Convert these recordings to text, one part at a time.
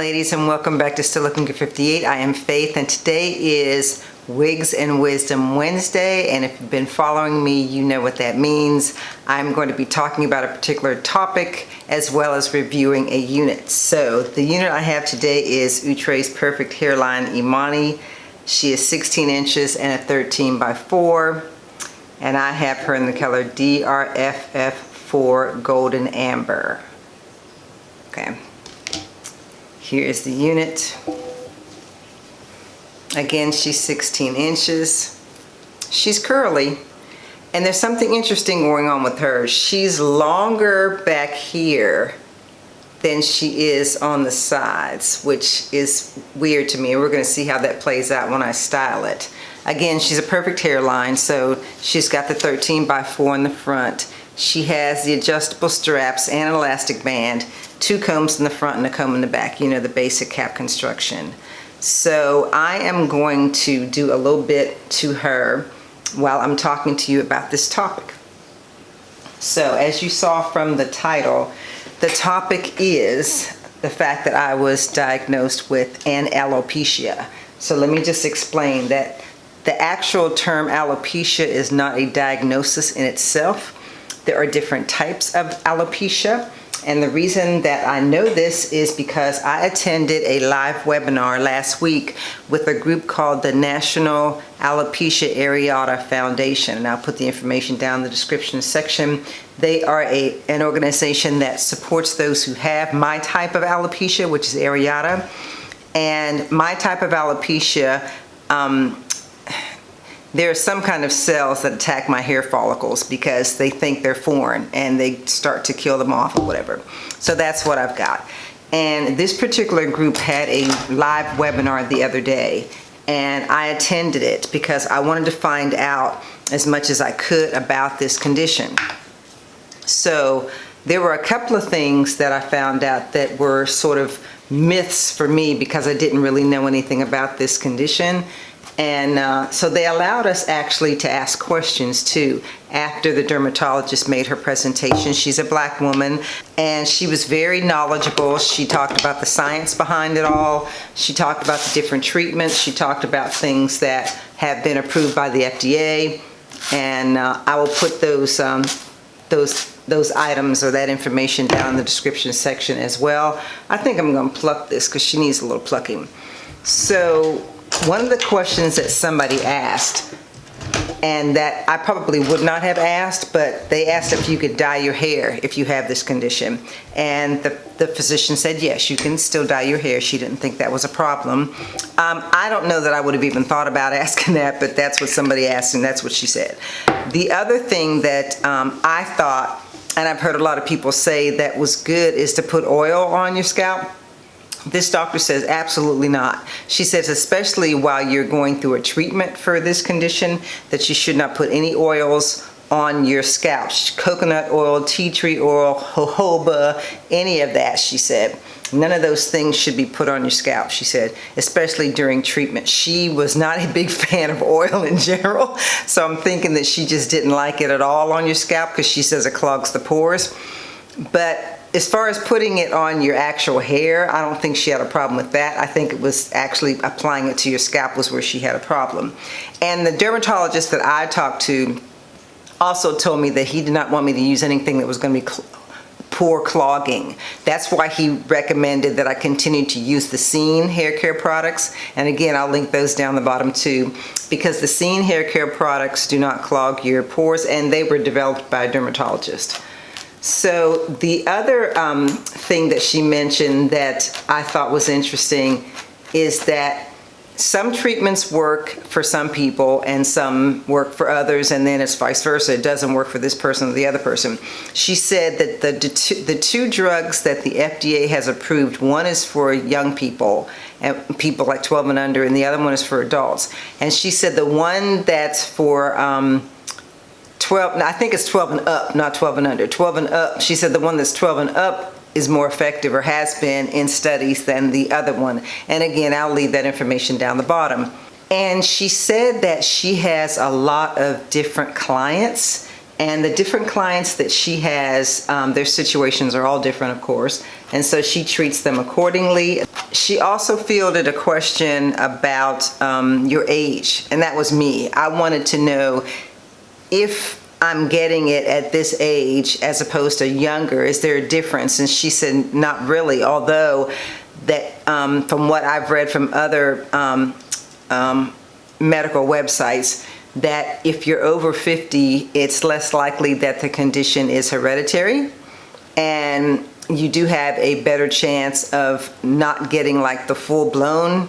ladies, and welcome back to Still Looking Good 58. I am Faith, and today is Wigs and Wisdom Wednesday, and if you've been following me, you know what that means. I'm going to be talking about a particular topic as well as reviewing a unit. So the unit I have today is Outre's Perfect Hairline Imani. She is 16 inches and a 13 by 4, and I have her in the color DRFF4 Golden Amber. Okay. Here is the unit. Again, she's 16 inches. She's curly, and there's something interesting going on with her. She's longer back here than she is on the sides, which is weird to me. We're going to see how that plays out when I style it. Again, she's a perfect hairline, so she's got the 13 by 4 in the front. She has the adjustable straps and an elastic band, 2 combs in the front and a comb in the back, you know, the basic cap construction. So I am going to do a little bit to her while I'm talking to you about this topic. So as you saw from the title, the topic is the fact that I was diagnosed with an alopecia. So let me just explain that the actual term alopecia is not a diagnosis in itself. There are different types of alopecia, and the reason that I know this is because I attended a live webinar last week with a group called the National Alopecia Areata Foundation, and I'll put the information down in the description section. They are an organization that supports those who have my type of alopecia, which is areata, and my type of alopecia, there are some kind of cells that attack my hair follicles because they think they're foreign and they start to kill them off or whatever. So that's what I've got. And this particular group had a live webinar the other day, and I attended it because I wanted to find out as much as I could about this condition. So there were a couple of things that I found out that were sort of myths for me because I didn't really know anything about this condition. And so they allowed us actually to ask questions too after the dermatologist made her presentation. She's a black woman, and she was very knowledgeable. She talked about the science behind it all. She talked about the different treatments. She talked about things that have been approved by the FDA. And I will put those items or that information down in the description section as well. I think I'm going to pluck this because she needs a little plucking. So one of the questions that somebody asked, and that I probably would not have asked, but they asked if you could dye your hair if you have this condition. And the physician said, yes, you can still dye your hair. She didn't think that was a problem. I don't know that I would have even thought about asking that, but that's what somebody asked, and that's what she said. The other thing that I thought, and I've heard a lot of people say that was good, is to put oil on your scalp. This doctor says absolutely not. She says especially while you're going through a treatment for this condition that you should not put any oils on your scalp. Coconut oil, tea tree oil, jojoba, any of that, she said. None of those things should be put on your scalp, she said, especially during treatment. She was not a big fan of oil in general, so I'm thinking that she just didn't like it at all on your scalp because she says it clogs the pores. But as far as putting it on your actual hair, I don't think she had a problem with that. I think it was actually applying it to your scalp was where she had a problem. And the dermatologist that I talked to also told me that he did not want me to use anything that was going to be pore clogging. That's why he recommended that I continue to use the Scene hair care products. And again, I'll link those down the bottom too, because the Scene hair care products do not clog your pores, and they were developed by a dermatologist. So the other thing that she mentioned that I thought was interesting is that some treatments work for some people and some work for others, and then it's vice versa. It doesn't work for this person or the other person. She said that the two drugs that the FDA has approved, one is for young people and people like 12 and under, and the other one is for adults. And she said the one that's for 12, I think it's 12 and up, not 12 and under. 12 and up, she said the one that's 12 and up is more effective, or has been in studies, than the other one. And again, I'll leave that information down the bottom. And she said that she has a lot of different clients, And the different clients that she has, their situations are all different, of course, and so she treats them accordingly. She also fielded a question about your age, and that was me. I wanted to know if I'm getting it at this age as opposed to younger, is there a difference? And she said not really, although that from what I've read from other medical websites, that if you're over 50, it's less likely that the condition is hereditary, and you do have a better chance of not getting like the full-blown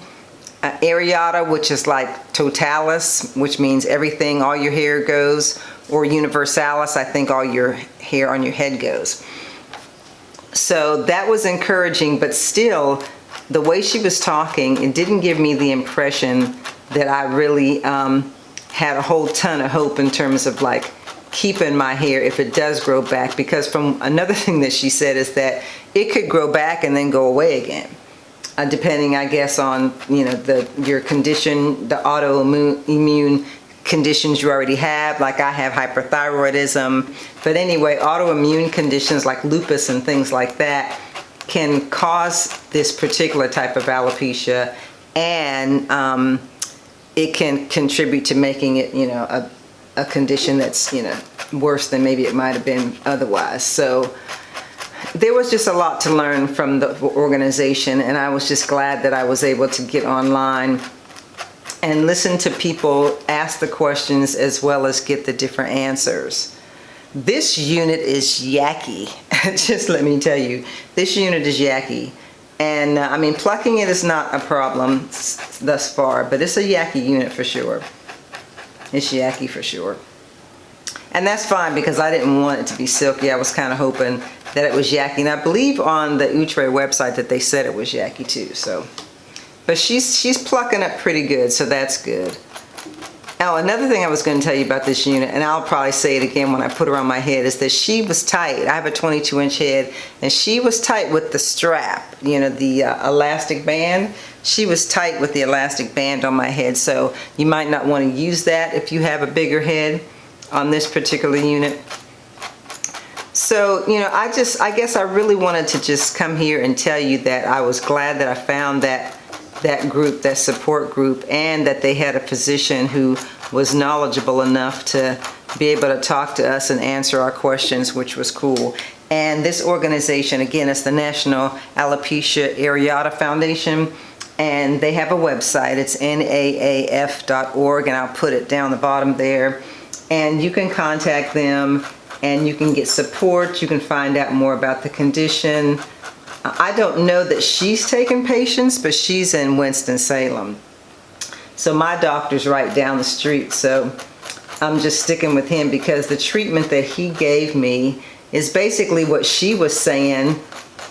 areata, which is like totalis, which means everything, all your hair goes, or universalis, I think all your hair on your head goes. So that was encouraging, but still, the way she was talking, it didn't give me the impression that I really had a whole ton of hope in terms of like keeping my hair if it does grow back, because from another thing that she said is that it could grow back and then go away again, depending, I guess, on, you know, your condition, the autoimmune conditions you already have. Like I have hyperthyroidism, but anyway, autoimmune conditions like lupus and things like that can cause this particular type of alopecia, and it can contribute to making it, you know, a condition that's, you know, worse than maybe it might have been otherwise. So there was just a lot to learn from the organization, and I was just glad that I was able to get online and listen to people ask the questions as well as get the different answers. This unit is yucky. Just let me tell you, this unit is yucky. And I mean, plucking it is not a problem thus far, but it's a yucky unit for sure. It's yucky for sure. And that's fine, because I didn't want it to be silky. I was kind of hoping that it was yucky. And I believe on the Outre website that they said it was yucky too. So, but she's plucking up pretty good, so that's good. Now, another thing I was going to tell you about this unit, and I'll probably say it again when I put her on my head, is that she was tight. I have a 22-inch head, and she was tight with the strap, you know, the elastic band. She was tight with the elastic band on my head, so you might not want to use that if you have a bigger head on this particular unit. So, you know, I guess I really wanted to just come here and tell you that I was glad that I found that group, that support group, and that they had a physician who was knowledgeable enough to be able to talk to us and answer our questions, which was cool. And this organization, again, is the National Alopecia Areata Foundation, and they have a website. It's naaf.org, and I'll put it down the bottom there. And you can contact them, and you can get support. You can find out more about the condition. I don't know that she's taking patients, but she's in Winston-Salem. So my doctor's right down the street, so I'm just sticking with him, because the treatment that he gave me is basically what she was saying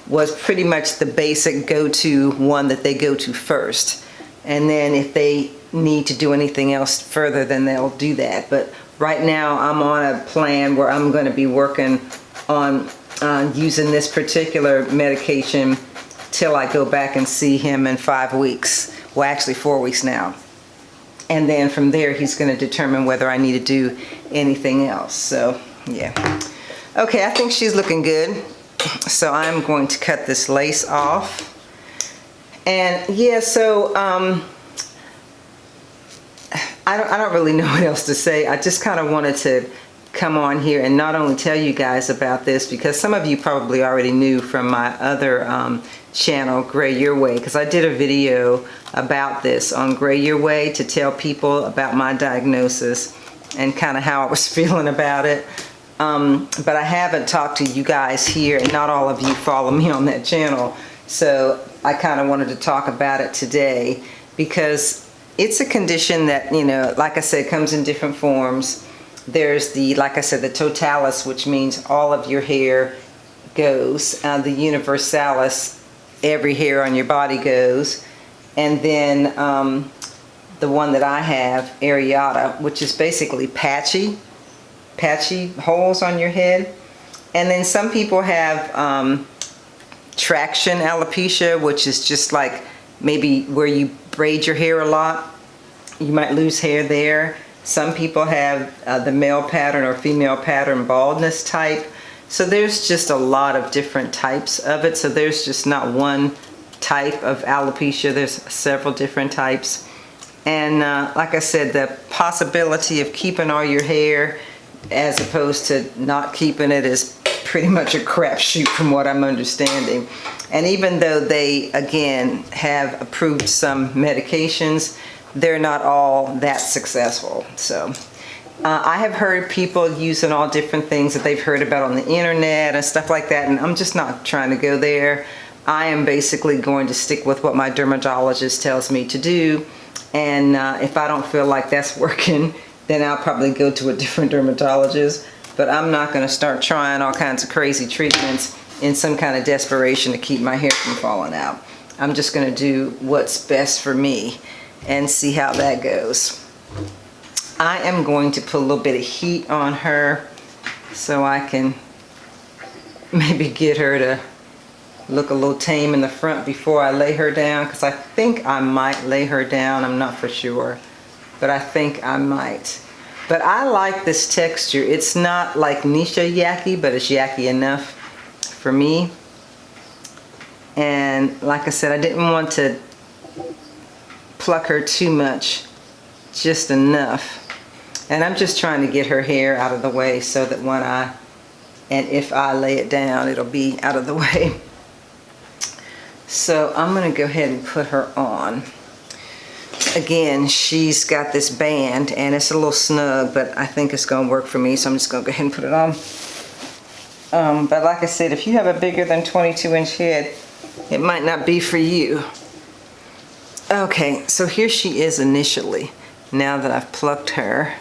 was pretty much the basic go-to one that they go to first. And then if they need to do anything else further, then they'll do that. But right now I'm on a plan where I'm going to be working on using this particular medication till I go back and see him in 5 weeks. Well, actually 4 weeks now. And then from there, he's going to determine whether I need to do anything else. So, yeah. Okay, I think she's looking good. So I'm going to cut this lace off. And yeah, so I don't really know what else to say. I just kind of wanted to come on here and not only tell you guys about this, because some of you probably already knew from my other channel, Gray Your Way, because I did a video about this on Gray Your Way to tell people about my diagnosis and kind of how I was feeling about it. But I haven't talked to you guys here, and not all of you follow me on that channel. So I kind of wanted to talk about it today, because it's a condition that, you know, like I said, comes in different forms. There's the, like I said, the totalis, which means all of your hair goes. The universalis, every hair on your body goes. And then the one that I have, areata, which is basically patchy holes on your head. And then some people have traction alopecia, which is just like maybe where you braid your hair a lot. You might lose hair there. Some people have the male pattern or female pattern baldness type. So there's just a lot of different types of it. So there's just not one type of alopecia. There's several different types. And like I said, the possibility of keeping all your hair as opposed to not keeping it is pretty much a crapshoot from what I'm understanding. And even though they, again, have approved some medications, they're not all that successful. So I have heard people using all different things that they've heard about on the internet and stuff like that, and I'm just not trying to go there. I am basically going to stick with what my dermatologist tells me to do, and if I don't feel like that's working, then I'll probably go to a different dermatologist. But I'm not going to start trying all kinds of crazy treatments in some kind of desperation to keep my hair from falling out. I'm just going to do what's best for me and see how that goes. I am going to put a little bit of heat on her so I can maybe get her to look a little tame in the front before I lay her down, because I think I might lay her down. I'm not for sure, but I think I might. But I like this texture. It's not like Nisha yucky, but it's yucky enough for me. And like I said, I didn't want to pluck her too much, just enough. And I'm just trying to get her hair out of the way so that when if I lay it down, it'll be out of the way. So I'm gonna go ahead and put her on. Again, she's got this band and it's a little snug, but I think it's gonna work for me, so I'm just gonna go ahead and put it on. But like I said, if you have a bigger than 22-inch head, it might not be for you. Okay, so here she is initially, now that I've plucked her.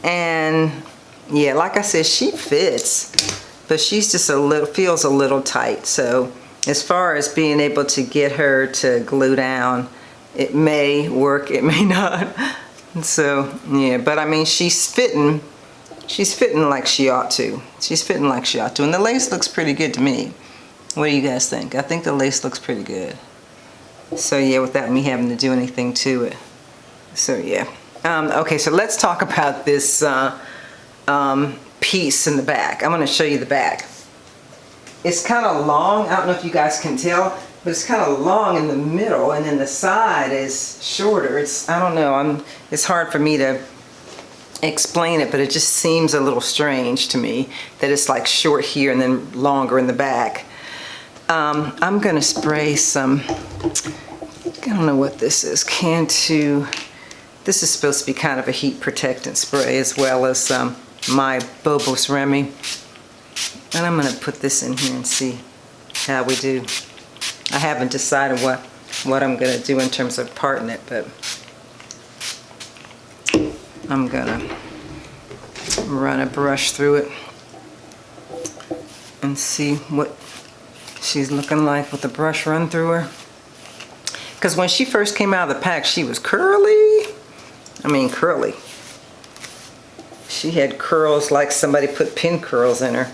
And yeah, like I said, she fits, but she's just feels a little tight. So as far as being able to get her to glue down, it may work, it may not. So yeah, but I mean, she's fitting like she ought to. She's fitting like she ought to. And the lace looks pretty good to me. What do you guys think? I think the lace looks pretty good. So yeah, without me having to do anything to it. So yeah. Okay, so let's talk about this piece in the back. I'm going to show you the back. It's kind of long. I don't know if you guys can tell, but it's kind of long in the middle, and then the side is shorter. I don't know. It's hard for me to explain it, but it just seems a little strange to me that it's like short here and then longer in the back. I'm going to spray some, I don't know what this is, Cantu. This is supposed to be kind of a heat protectant spray, as well as my Bobos Remy. And I'm going to put this in here and see how we do. I haven't decided what I'm going to do in terms of parting it, but I'm going to run a brush through it and see what she's looking like with the brush run through her. Because when she first came out of the pack, she was curly. I mean, curly. She had curls like somebody put pin curls in her.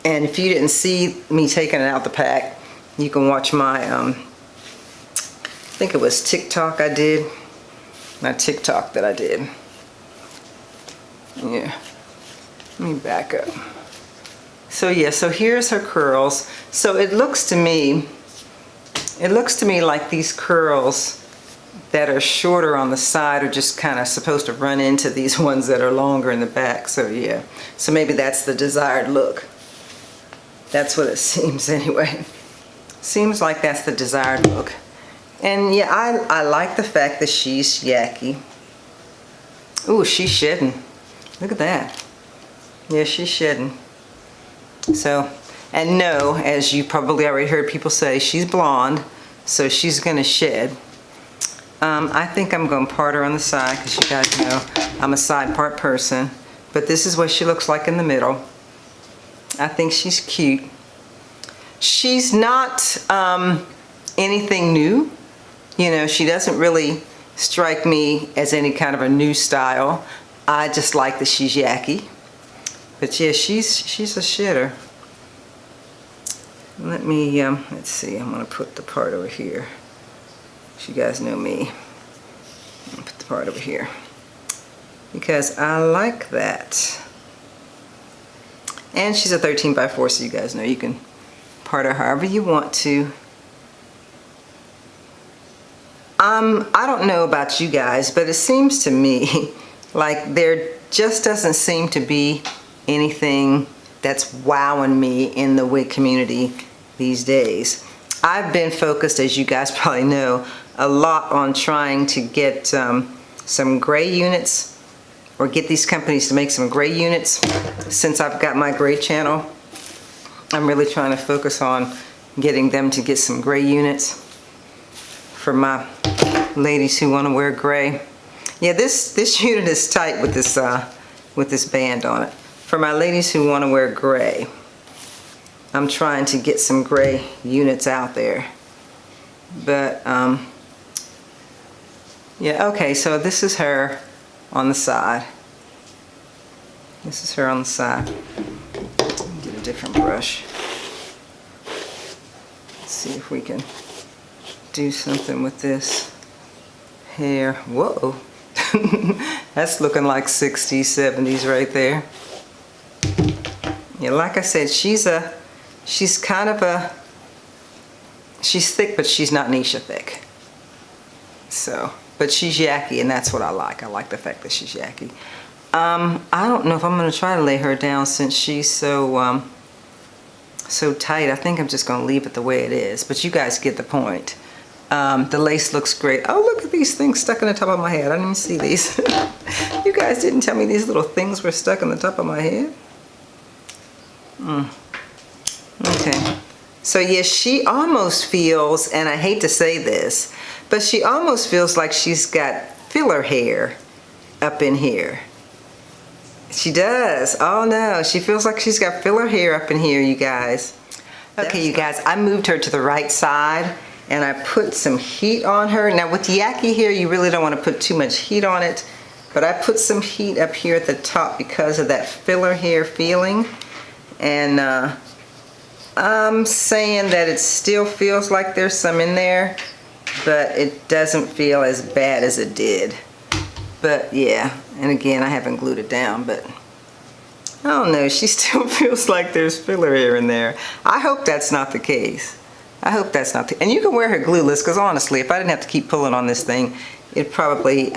And if you didn't see me taking it out the pack, you can watch my, I think it was TikTok I did. My TikTok that I did. Yeah. Let me back up. So yeah, so here's her curls. So it looks to me like these curls that are shorter on the side are just kind of supposed to run into these ones that are longer in the back. So yeah, so maybe that's the desired look. That's what it seems anyway. Seems like that's the desired look. And yeah, I like the fact that she's yucky. Ooh, she's shedding. Look at that. Yeah, she's shedding. So, and no, as you probably already heard people say, she's blonde, so she's gonna shed. I think I'm going to part her on the side, because you guys know I'm a side part person. But this is what she looks like in the middle. I think she's cute. She's not anything new. You know, she doesn't really strike me as any kind of a new style. I just like that she's yucky. But yeah, she's a shitter. Let me, let's see, I'm going to put the part over here. You guys know me. Put the part over here because I like that. And she's a 13 by 4, so you guys know you can part her however you want to. I don't know about you guys, but it seems to me like there just doesn't seem to be anything that's wowing me in the wig community these days. I've been focused, as you guys probably know, a lot on trying to get some gray units, or get these companies to make some gray units. Since I've got my gray channel, I'm really trying to focus on getting them to get some gray units for my ladies who want to wear gray. Yeah, this unit is tight with this band on it. For my ladies who want to wear gray, I'm trying to get some gray units out there. But yeah, okay, so this is her on the side. This is her on the side. Get a different brush. Let's see if we can do something with this hair. Whoa. That's looking like 60s, 70s right there. Yeah, like I said, she's kind of a, she's thick, but she's not Nisha thick. So, but she's yucky, and that's what I like. I like the fact that she's yucky. I don't know if I'm going to try to lay her down since she's so so tight. I think I'm just going to leave it the way it is, but you guys get the point. The lace looks great. Oh, look at these things stuck in the top of my head. I didn't even see these. You guys didn't tell me these little things were stuck in the top of my head. Okay. So yeah, she almost feels, and I hate to say this, but she almost feels like she's got filler hair up in here. She does. Oh no, she feels like she's got filler hair up in here, you guys. Okay, you guys, I moved her to the right side and I put some heat on her. Now with yucky hair, you really don't want to put too much heat on it, but I put some heat up here at the top because of that filler hair feeling. And I'm saying that it still feels like there's some in there, but it doesn't feel as bad as it did. But yeah, and again, I haven't glued it down, but I don't know, she still feels like there's filler hair in there. I hope that's not the case. I hope that's not the, and you can wear her glueless, because honestly, if I didn't have to keep pulling on this thing, it probably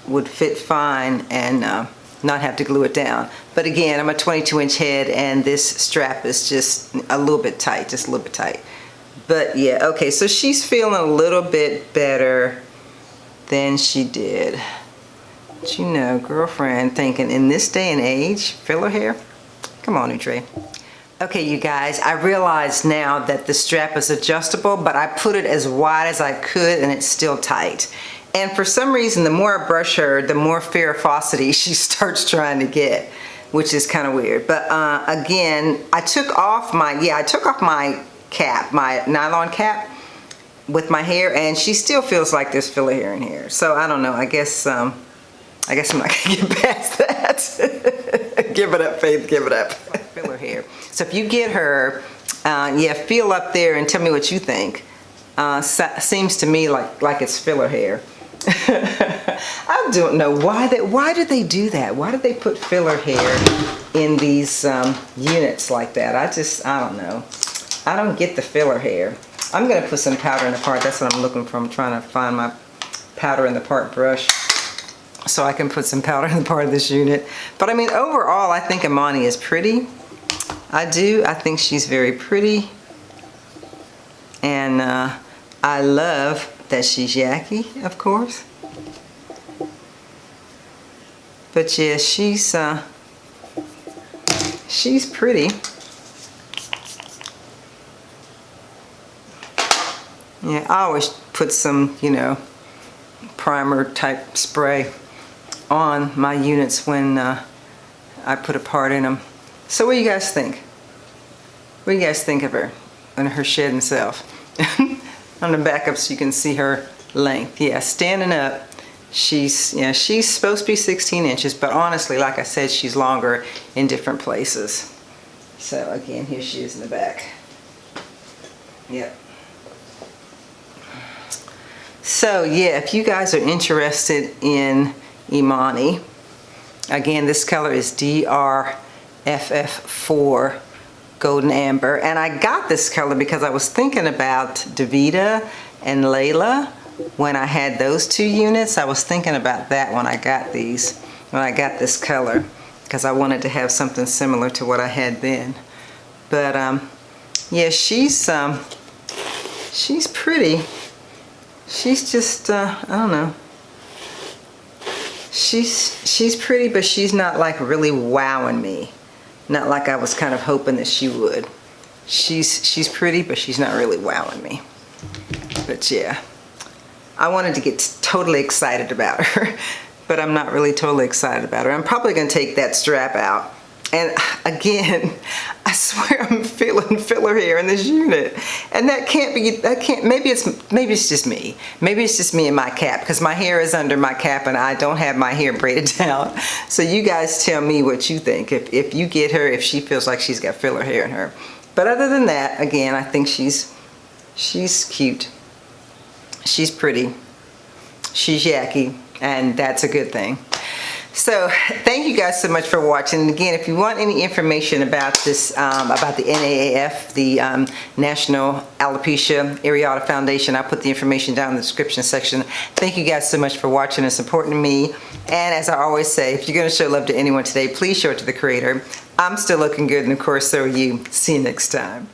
would fit fine and not have to glue it down. But again, I'm a 22-inch head and this strap is just a little bit tight, just a little bit tight. But yeah, okay, so she's feeling a little bit better than she did. But you know, girlfriend thinking in this day and age, filler hair? Come on, Outre. Okay, you guys, I realize now that the strap is adjustable, but I put it as wide as I could and it's still tight. And for some reason, the more I brush her, the more ferocity she starts trying to get, which is kind of weird. But again, I took off my cap, my nylon cap with my hair, and she still feels like there's filler hair in here. So I don't know, I guess I'm not gonna get past that. Give it up, Faith, give it up. Filler hair. So if you get her, yeah, feel up there and tell me what you think. Seems to me like it's filler hair. I don't know why did they do that? Why did they put filler hair in these units like that? I don't know. I don't get the filler hair. I'm gonna put some powder in the part. That's what I'm looking for. I'm trying to find my powder in the part brush so I can put some powder in the part of this unit. But I mean, overall, I think Imani is pretty. I do. I think she's very pretty. And I love that she's yucky, of course. But yeah, she's pretty. Yeah, I always put some, you know, primer type spray on my units when I put a part in them. So what do you guys think? What do you guys think of her and her shedding self? On the back up so you can see her length. Yeah, standing up, she's supposed to be 16 inches, but honestly, like I said, she's longer in different places. So again, here she is in the back. Yep. So yeah, if you guys are interested in Imani, again, this color is DRFF4 Golden Amber. And I got this color because I was thinking about Davida and Layla. When I had those 2 units, I was thinking about that when I got these, when I got this color, because I wanted to have something similar to what I had then. But yeah, she's pretty. She's just I don't know. She's pretty, but she's not like really wowing me. Not like I was kind of hoping that she would. She's pretty, but she's not really wowing me. But yeah, I wanted to get totally excited about her, but I'm not really totally excited about her. I'm probably gonna take that strap out. And again, I swear I'm feeling filler hair in this unit. And that can't be, maybe it's just me. Maybe it's just me and my cap, because my hair is under my cap and I don't have my hair braided down. So you guys tell me what you think. If you get her, if she feels like she's got filler hair in her. But other than that, again, I think she's cute. She's pretty. She's yucky, and that's a good thing. So thank you guys so much for watching. And again, if you want any information about this, about the NAAF, the National Alopecia Areata Foundation, I'll put the information down in the description section. Thank you guys so much for watching and supporting me. And as I always say, if you're going to show love to anyone today, please show it to the creator. I'm still looking good, and of course, so are you. See you next time.